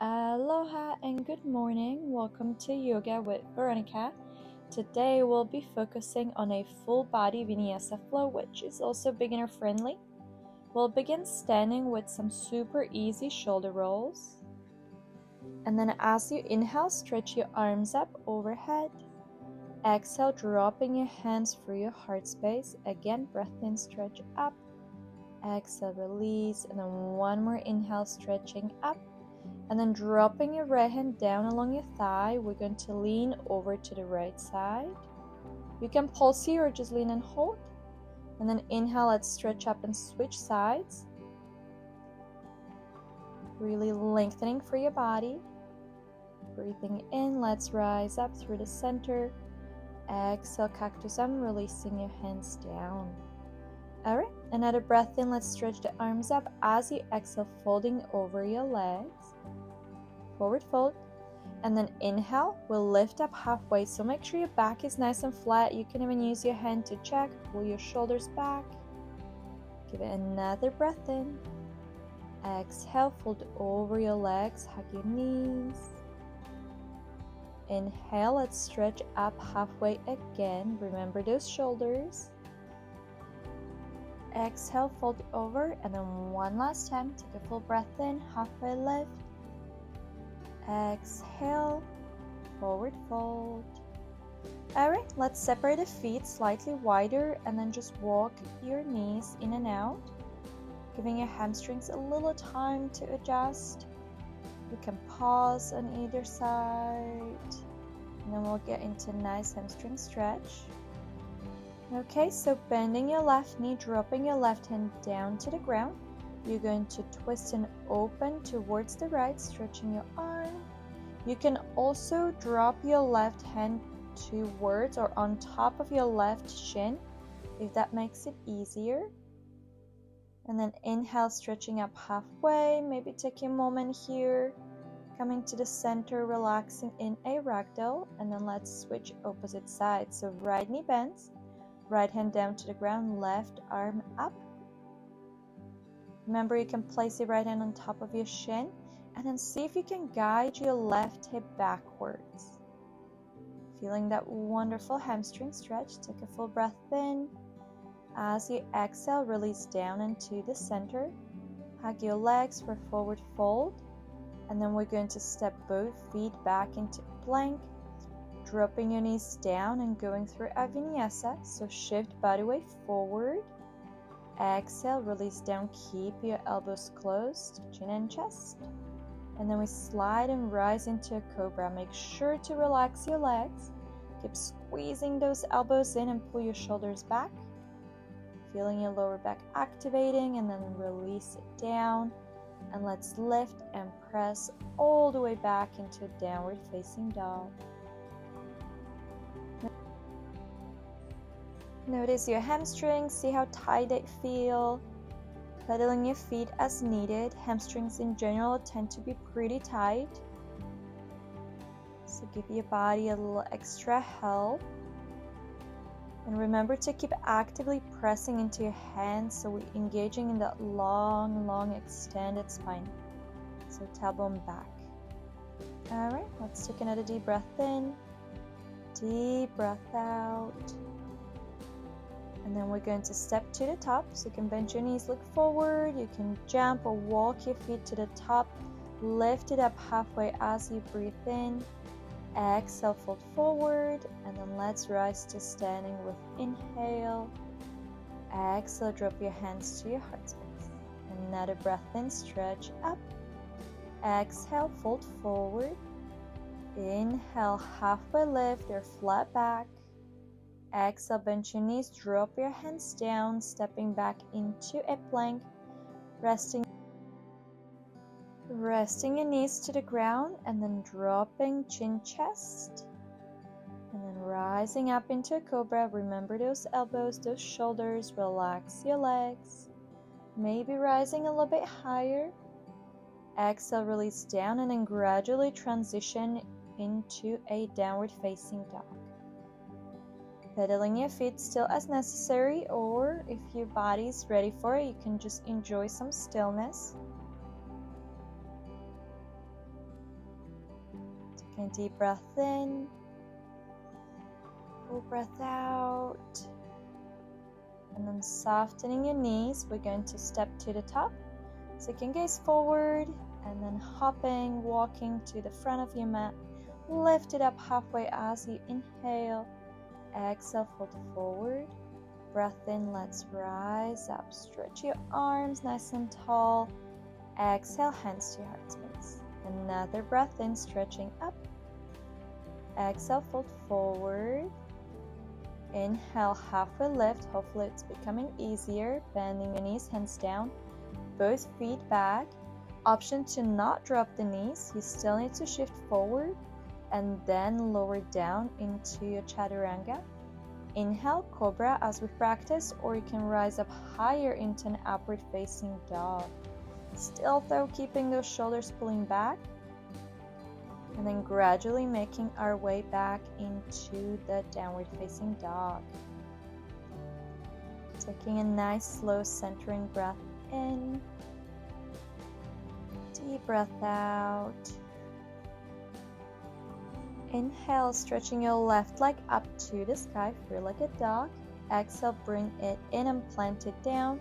Aloha and good morning. Welcome to Yoga with Veronica. Today we'll be focusing on a full body vinyasa flow, which is also beginner friendly. We'll begin standing with some super easy shoulder rolls. And then as you inhale, stretch your arms up overhead. Exhale, dropping your hands through your heart space. Again, breath in, stretch up. Exhale, release. And then one more inhale, stretching up. And then dropping your right hand down along your thigh, we're going to lean over to the right side. You can pulse here or just lean and hold. And then inhale, let's stretch up and switch sides. Really lengthening for your body. Breathing in, let's rise up through the center. Exhale, cactus arm, releasing your hands down. Alright, another breath in, let's stretch the arms up as you exhale, folding over your legs. Forward fold, and then inhale, we'll lift up halfway, so make sure your back is nice and flat. You can even use your hand to check, pull your shoulders back. Give it another breath in. Exhale, fold over your legs, hug your knees. Inhale, let's stretch up halfway again. Remember those shoulders. Exhale, fold over, and then one last time, take a full breath in, halfway lift. Exhale, forward fold. Alright, let's separate the feet slightly wider and then just walk your knees in and out, giving your hamstrings a little time to adjust. You can pause on either side, and then we'll get into nice hamstring stretch. Okay, so bending your left knee, dropping your left hand down to the ground. You're going to twist and open towards the right, stretching your arm. You can also drop your left hand towards or on top of your left shin, if that makes it easier. And then inhale, stretching up halfway. Maybe take a moment here, coming to the center, relaxing in a ragdoll. And then let's switch opposite sides. So right knee bends, right hand down to the ground, left arm up. Remember, you can place your right hand on top of your shin and then see if you can guide your left hip backwards. Feeling that wonderful hamstring stretch, take a full breath in. As you exhale, release down into the center. Hug your legs for forward fold. And then we're going to step both feet back into plank, dropping your knees down and going through a vinyasa. So shift body weight forward. Exhale, release down, keep your elbows closed, chin and chest. And then we slide and rise into a cobra. Make sure to relax your legs. Keep squeezing those elbows in and pull your shoulders back. Feeling your lower back activating, and then release it down. And let's lift and press all the way back into a downward facing dog. Notice your hamstrings, see how tight they feel. Pedaling your feet as needed. Hamstrings in general tend to be pretty tight, so give your body a little extra help. And remember to keep actively pressing into your hands, so we're engaging in that long extended spine. So tailbone back. Alright, let's take another deep breath in. Deep breath out. And then we're going to step to the top, so you can bend your knees, look forward. You can jump or walk your feet to the top. Lift it up halfway as you breathe in. Exhale, fold forward, and then let's rise to standing with inhale. Exhale, drop your hands to your heart space. Another breath in, stretch up. Exhale, fold forward. Inhale, halfway lift, your flat back. Exhale, bend your knees, drop your hands down, stepping back into a plank, resting your knees to the ground, and then dropping chin, chest, and then rising up into a cobra. Remember those elbows, those shoulders, relax your legs, maybe rising a little bit higher. Exhale, release down, and then gradually transition into a downward facing dog. Pedaling your feet still as necessary, or if your body is ready for it, you can just enjoy some stillness. Okay, deep breath in. Full breath out. And then softening your knees, we're going to step to the top. So you can gaze forward and then hopping, walking to the front of your mat. Lift it up halfway as you inhale. Exhale, fold forward. Breath in, let's rise up. Stretch your arms nice and tall. Exhale, hands to your heart space. Another breath in, stretching up. Exhale, fold forward. Inhale, halfway lift. Hopefully it's becoming easier. Bending your knees, hands down. Both feet back. Option to not drop the knees. You still need to shift forward and then lower down into your chaturanga. Inhale, cobra as we practice, or you can rise up higher into an upward facing dog. Still though, keeping those shoulders pulling back. And then gradually making our way back into the downward facing dog. Taking a nice slow centering breath in. Deep breath out. Inhale, stretching your left leg up to the sky, three-legged dog. Exhale, bring it in and plant it down.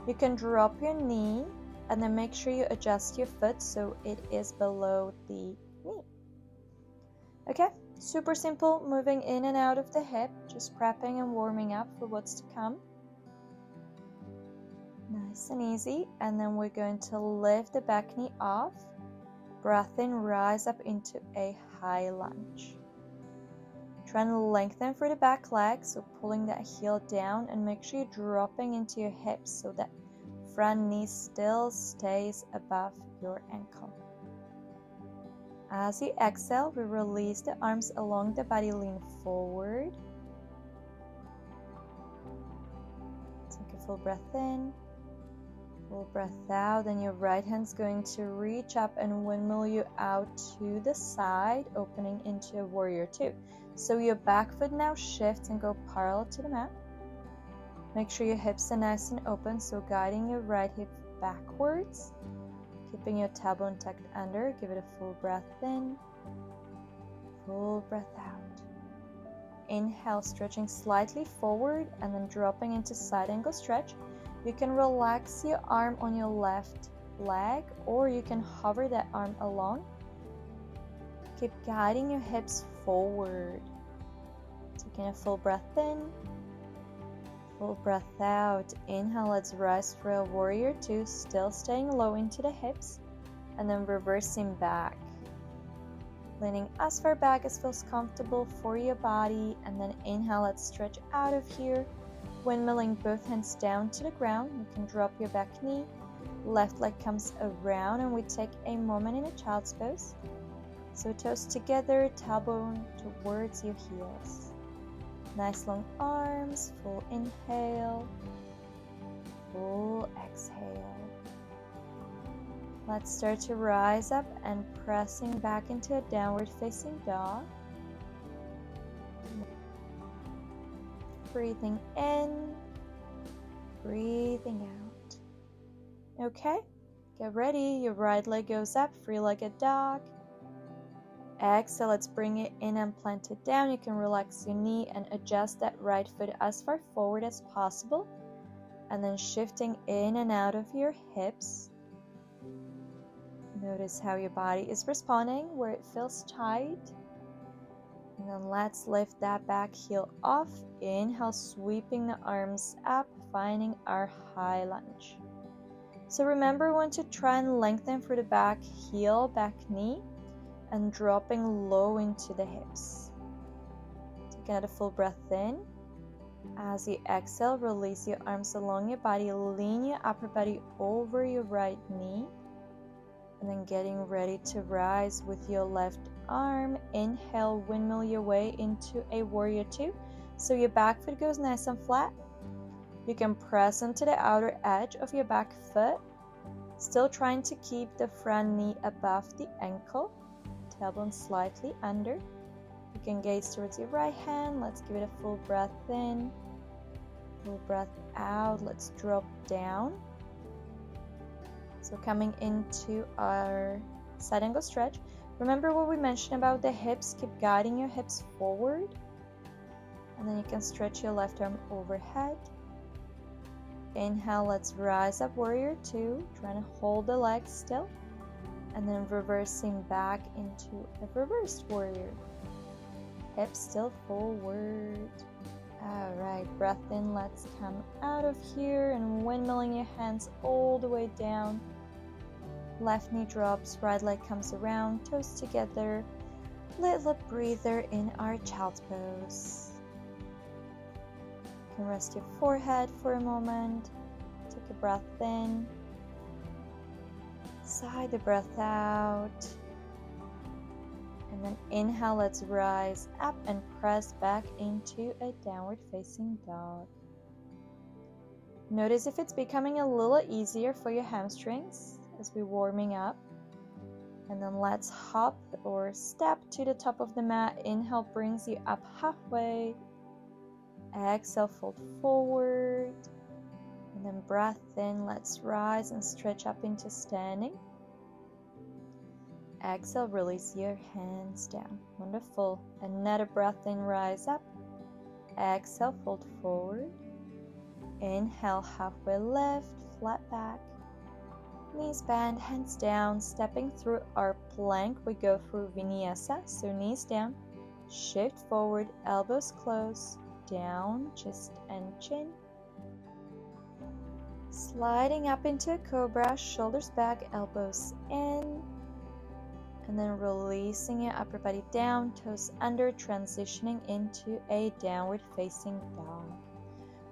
You can drop your knee and then make sure you adjust your foot so it is below the knee. Okay, super simple, moving in and out of the hip, just prepping and warming up for what's to come. Nice and easy, and then we're going to lift the back knee off. Breath in, rise up into a high lunge. Try and lengthen through the back leg, so pulling that heel down, and make sure you're dropping into your hips so that front knee still stays above your ankle. As you exhale, we release the arms along the body, lean forward. Take a full breath in, full breath out, and your right hand's going to reach up and windmill you out to the side, opening into a warrior two. So your back foot now shifts and go parallel to the mat. Make sure your hips are nice and open, so guiding your right hip backwards. Keeping your tailbone tucked under, give it a full breath in, full breath out. Inhale, stretching slightly forward and then dropping into side angle stretch. You can relax your arm on your left leg, or you can hover that arm along. Keep guiding your hips forward. Taking a full breath in, full breath out. Inhale, let's rise for a warrior two, still staying low into the hips, and then reversing back. Leaning as far back as feels comfortable for your body, and then inhale, let's stretch out of here. Windmilling both hands down to the ground. You can drop your back knee. Left leg comes around, and we take a moment in a child's pose. So toes together, tailbone towards your heels. Nice long arms, full inhale, full exhale. Let's start to rise up and pressing back into a downward facing dog. Breathing in, breathing out. Okay, get ready. Your right leg goes up, three-legged dog. Exhale, let's bring it in and plant it down. You can relax your knee and adjust that right foot as far forward as possible. And then shifting in and out of your hips. Notice how your body is responding, where it feels tight. And then let's lift that back heel off. Inhale, sweeping the arms up, finding our high lunge. So remember when to try and lengthen through the back heel, back knee, and dropping low into the hips. Take another full breath in. As you exhale, release your arms along your body, lean your upper body over your right knee, and then getting ready to rise with your left arm. Inhale, windmill your way into a warrior two. So your back foot goes nice and flat. You can press into the outer edge of your back foot, still trying to keep the front knee above the ankle. Tailbone slightly under. You can gaze towards your right hand. Let's give it a full breath in, full breath out. Let's drop down. So coming into our side angle stretch, Remember what we mentioned about the hips? Keep guiding your hips forward. And then you can stretch your left arm overhead. Inhale, let's rise up, warrior two. Trying to hold the legs still. And then reversing back into a reversed warrior. Hips still forward. Alright, breath in, let's come out of here and windmilling your hands all the way down. Left knee drops, right leg comes around, toes together. Little breather in our child's pose. You can rest your forehead for a moment. Take a breath in. Sigh the breath out. And then inhale, let's rise up and press back into a downward facing dog. Notice if it's becoming a little easier for your hamstrings as we're warming up. And then let's hop or step to the top of the mat. Inhale brings you up halfway. Exhale, fold forward. And then breath in, let's rise and stretch up into standing. Exhale, release your hands down. Wonderful. Another breath in, rise up. Exhale, fold forward. Inhale, halfway lift, flat back. Knees bend, hands down. Stepping through our plank, we go through Vinyasa. So knees down, shift forward, elbows close, down, chest and chin. Sliding up into a cobra, shoulders back, elbows in. And then releasing your upper body down, toes under, transitioning into a downward facing dog.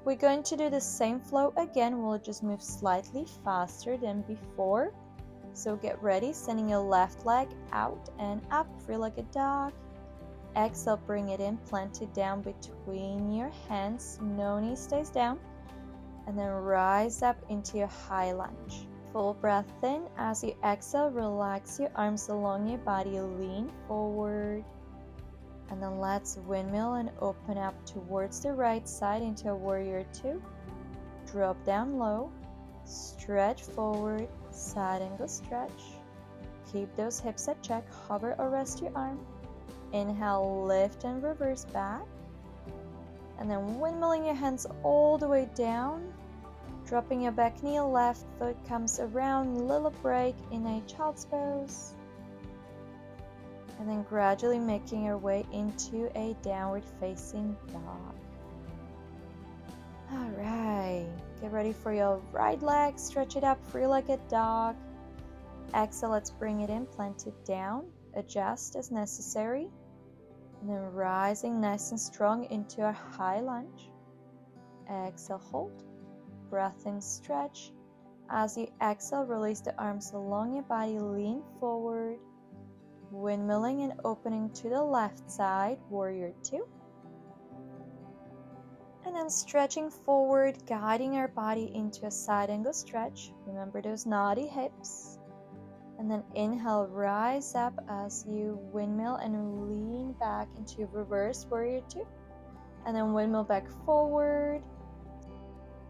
We're going to do the same flow again. We'll just move slightly faster than before. So get ready, sending your left leg out and up, three-legged dog. Exhale, bring it in, plant it down between your hands. No knee stays down. And then rise up into your high lunge. Full breath in. As you exhale, relax your arms along your body, lean forward. And then let's windmill and open up towards the right side into a warrior two. Drop down low, stretch forward, side angle stretch. Keep those hips at check, hover or rest your arm. Inhale, lift and reverse back. And then windmilling your hands all the way down. Dropping your back knee, left foot comes around, little break in a child's pose. And then gradually making your way into a downward facing dog. Alright, get ready for your right leg, stretch it up, three-legged dog. Exhale, let's bring it in, plant it down, adjust as necessary. And then rising nice and strong into a high lunge. Exhale, hold. Breath in, stretch. As you exhale, release the arms along your body, lean forward. Windmilling and opening to the left side, warrior two. And then stretching forward, guiding our body into a side angle stretch. Remember those naughty hips. And then inhale, rise up as you windmill and lean back into reverse warrior two. And then windmill back forward.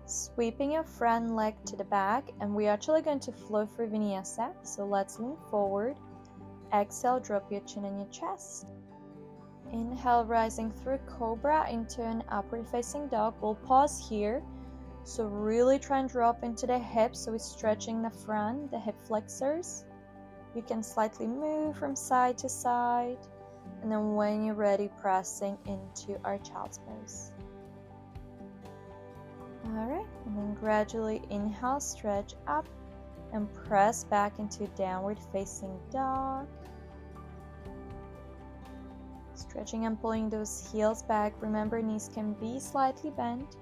Sweeping your front leg to the back, and we're actually going to flow through Vinyasa. So let's lean forward. Exhale, drop your chin and your chest. Inhale, rising through cobra into an upward facing dog. We'll pause here. So really try and drop into the hips. So we're stretching the front, the hip flexors. You can slightly move from side to side. And then when you're ready, pressing into our child's pose. Alright, and then gradually inhale, stretch up and press back into downward facing dog. Stretching and pulling those heels back. Remember, knees can be slightly bent.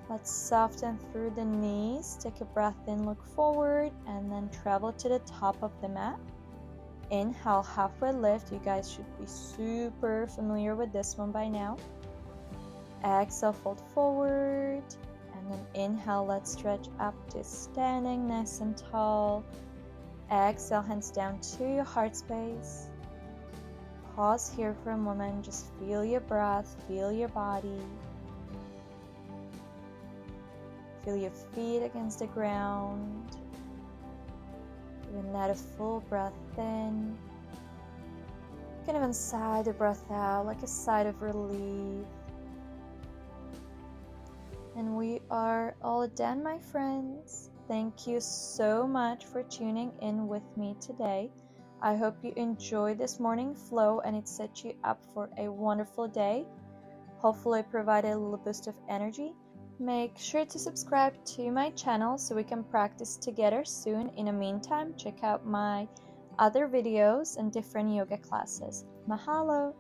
Let's soften through the knees. Take a breath in, look forward, and then travel to the top of the mat. Inhale, halfway lift. You guys should be super familiar with this one by now. Exhale, fold forward, and then inhale, let's stretch up to standing nice and tall. Exhale, hands down to your heart space. Pause here for a moment, just feel your breath, feel your body. Feel your feet against the ground. and let a full breath in. You can even sigh the breath out like a sigh of relief. And we are all done, my friends. Thank you so much for tuning in with me today. I hope you enjoyed this morning flow and it set you up for a wonderful day. Hopefully, I provided a little boost of energy. Make sure to subscribe to my channel so we can practice together soon. In the meantime, check out my other videos and different yoga classes. Mahalo!